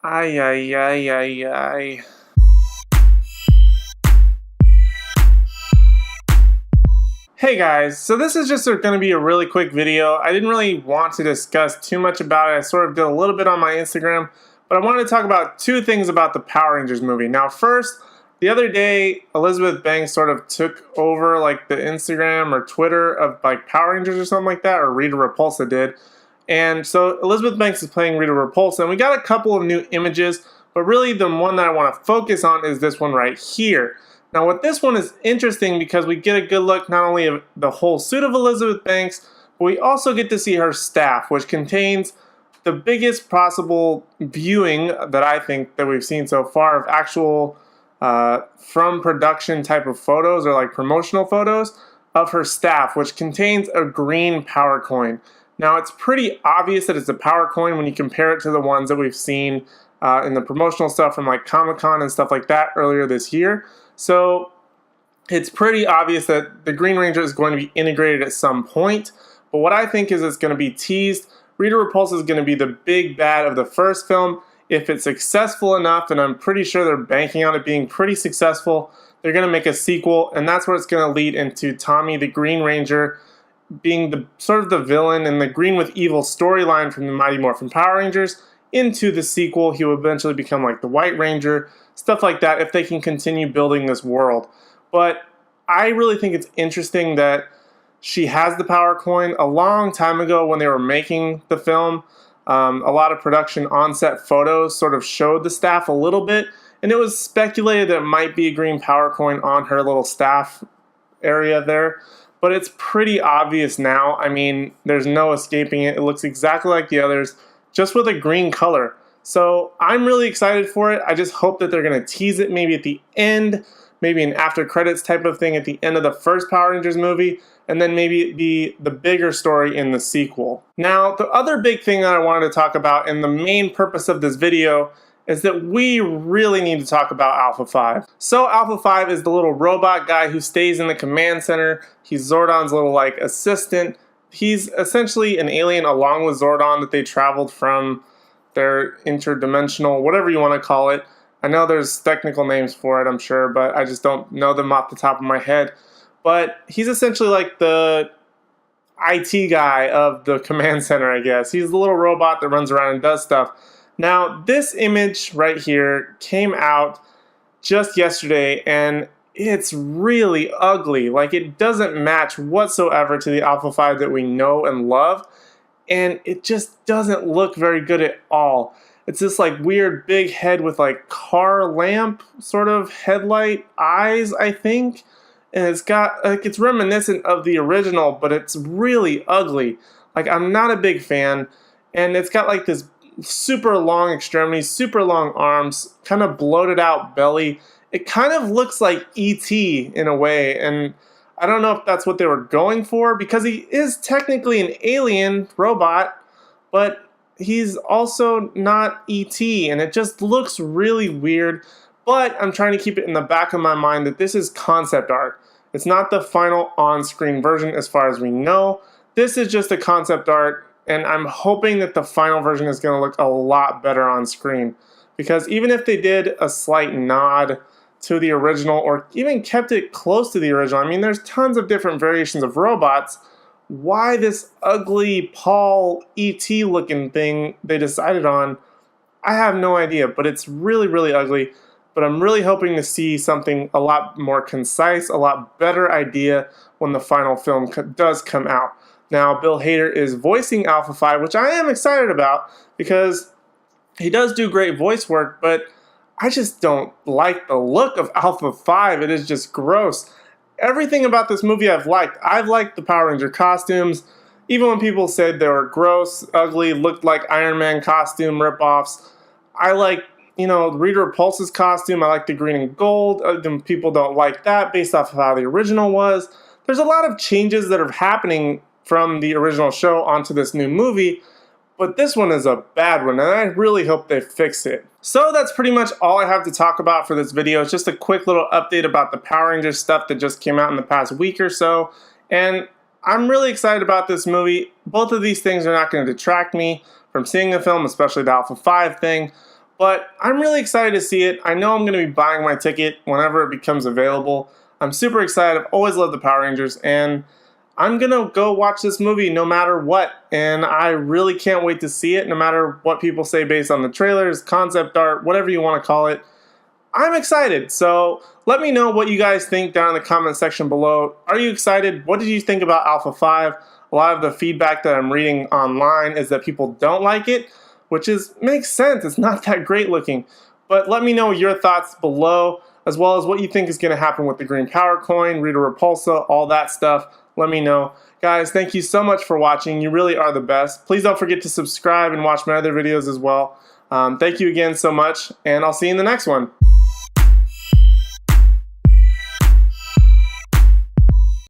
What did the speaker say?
Ay, ay, ay, ay, ay. Hey guys, so this is just going to be a really quick video. I didn't really want to discuss too much about it. I sort of did a little bit on my Instagram, but I wanted to talk about two things about the Power Rangers movie. Now first, the other day, Elizabeth Banks sort of took over like the Instagram or Twitter of like Power Rangers or something like that, or Rita Repulsa did. And so Elizabeth Banks is playing Rita Repulsa, and we got a couple of new images, but really the one that I want to focus on is this one right here. Now with this one is interesting because we get a good look not only of the whole suit of Elizabeth Banks, but we also get to see her staff, which contains the biggest possible viewing that I think that we've seen so far of actual from production type of photos or like promotional photos of her staff, which contains a green power coin. Now it's pretty obvious that it's a power coin when you compare it to the ones that we've seen in the promotional stuff from like Comic-Con and stuff like that earlier this year. So it's pretty obvious that the Green Ranger is going to be integrated at some point. But what I think is it's going to be teased. Rita Repulsa is going to be the big bad of the first film. If it's successful enough, and I'm pretty sure they're banking on it being pretty successful, they're going to make a sequel, and that's where it's going to lead into Tommy the Green Ranger being the sort of the villain and the Green with Evil storyline from the Mighty Morphin Power Rangers into the sequel. He will eventually become like the White Ranger, stuff like that, if they can continue building this world. But I really think it's interesting that she has the power coin. A long time ago when they were making the film, a lot of production on-set photos sort of showed the staff a little bit, and it was speculated that it might be a green power coin on her little staff area there. But it's pretty obvious now. I mean, there's no escaping it. It looks exactly like the others, just with a green color. So I'm really excited for it. I just hope that they're going to tease it maybe at the end, maybe an after credits type of thing at the end of the first Power Rangers movie, and then maybe it be the bigger story in the sequel. Now, the other big thing that I wanted to talk about, and the main purpose of this video, is that we really need to talk about Alphaphi. So Alphaphi is the little robot guy who stays in the command center. He's Zordon's little like assistant. He's essentially an alien along with Zordon that they traveled from their interdimensional, whatever you want to call it. I know there's technical names for it, I'm sure, but I just don't know them off the top of my head. But he's essentially like the IT guy of the command center, I guess. He's the little robot that runs around and does stuff. Now, this image right here came out just yesterday, and it's really ugly. Like, it doesn't match whatsoever to the Alphaphi that we know and love, and it just doesn't look very good at all. It's this like weird big head with like car lamp sort of headlight eyes, I think. And it's got like, it's reminiscent of the original, but it's really ugly. Like, I'm not a big fan. And it's got like this super long extremities, super long arms, kind of bloated out belly. It kind of looks like E.T. in a way, and I don't know if that's what they were going for, because he is technically an alien robot, but he's also not E.T., and it just looks really weird. But I'm trying to keep it in the back of my mind that this is concept art. It's not the final on-screen version as far as we know. This is just a concept art, and I'm hoping that the final version is going to look a lot better on screen. Because even if they did a slight nod to the original, or even kept it close to the original, I mean, there's tons of different variations of robots. Why this ugly Paul E.T. looking thing they decided on, I have no idea. But it's really, really ugly. But I'm really hoping to see something a lot more concise, a lot better idea when the final film does come out. Now, Bill Hader is voicing Alphaphi, which I am excited about because he does do great voice work, but I just don't like the look of Alphaphi. It is just gross. Everything about this movie I've liked. I've liked the Power Ranger costumes, even when people said they were gross, ugly, looked like Iron Man costume ripoffs. I like, Rita Repulsa's costume. I like the green and gold. People don't like that based off of how the original was. There's a lot of changes that are happening from the original show onto this new movie, but this one is a bad one, and I really hope they fix it. So that's pretty much all I have to talk about for this video. It's just a quick little update about the Power Rangers stuff that just came out in the past week or so, and I'm really excited about this movie. Both of these things are not going to detract me from seeing the film, especially the Alpha 5 thing, But I'm really excited to see it. I know I'm going to be buying my ticket whenever it becomes available. I'm super excited. I've always loved the Power Rangers, and I'm going to go watch this movie no matter what. And I really can't wait to see it, no matter what people say based on the trailers, concept art, whatever you want to call it. I'm excited. So let me know what you guys think down in the comment section below. Are you excited? What did you think about Alpha 5? A lot of the feedback that I'm reading online is that people don't like it, which makes sense. It's not that great looking. But let me know your thoughts below, as well as what you think is going to happen with the Green Power Coin, Rita Repulsa, all that stuff. Let me know. Guys, thank you so much for watching. You really are the best. Please don't forget to subscribe and watch my other videos as well. Thank you again so much, and I'll see you in the next one.